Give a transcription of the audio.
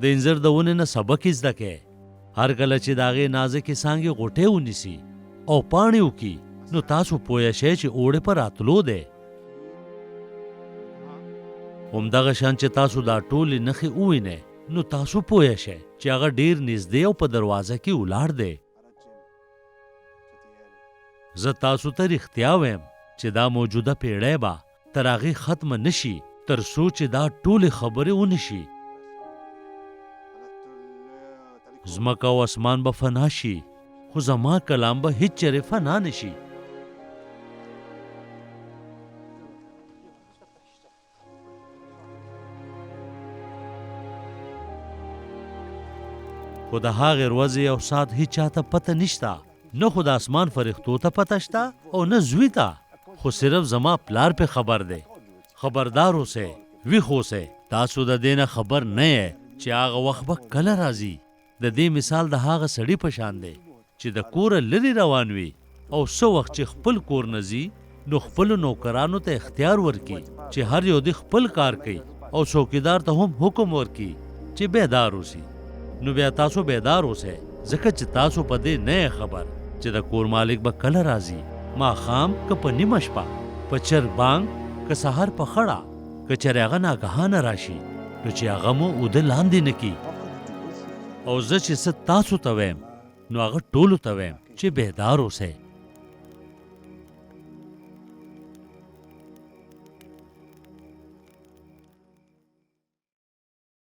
د انځر د ونې نه سبق زده کړئ. هر کله چې د هغې نازکې څانګې غوټې ونیسي او پاڼې وکړي نو تاسو پوه شئ چې اوړی په راتلو دی. همدغه شان چې تاسو دا ټولې نښې ووینئ نو تاسو پوه شئ چې هغه ډېر نږدې او په دروازه کې ولاړ دی. زه تاسو ته رښتیا وایم چې دا موجوده پیړۍ به تر هغې ختمه نه شي تر څو چې دا ټولې خبرې ونه شي. ځمکه او اسمان به فنا شي خو زما کلام به هیڅ چېرې فنا نه شي. خو د هغې ورځې او ساعت هیڅ چاته پته نشته، نه خو د اسمان فرښتو ته پته شته او نه زوی ته، خو صرف زما پلار پې خبر دی. خبردار اوسئ، ویښ اوسئ. تاسو د دې نه خبر نه یې چې هغه وخت به کله راځي. د دې مثال د هغه سړي په شان دی چې د کوره لرې روان وي او څه وخت چې خپل کور نه ځي نو خپلو نوکرانو ته اختیار ورکړي چې هر یو دې خپل کار کوي او څوکیدار ته هم حکم ورکړي چې بیدار اوسي. نو بیا تاسو بیدار اوسئ ځکه چې تاسو په دې نه یې خبر چې د کور مالک به کله راځي، ماښام که په نیمه شپه، په چربانګ که سهار په خړه، که چېرې هغه ناګهانه راشي نو چې هغه مو اوده لاندې نه کړي. او زه چې څه تاسو ته وایم نو هغه ټولو ته وایم چې بیدار اوسئ.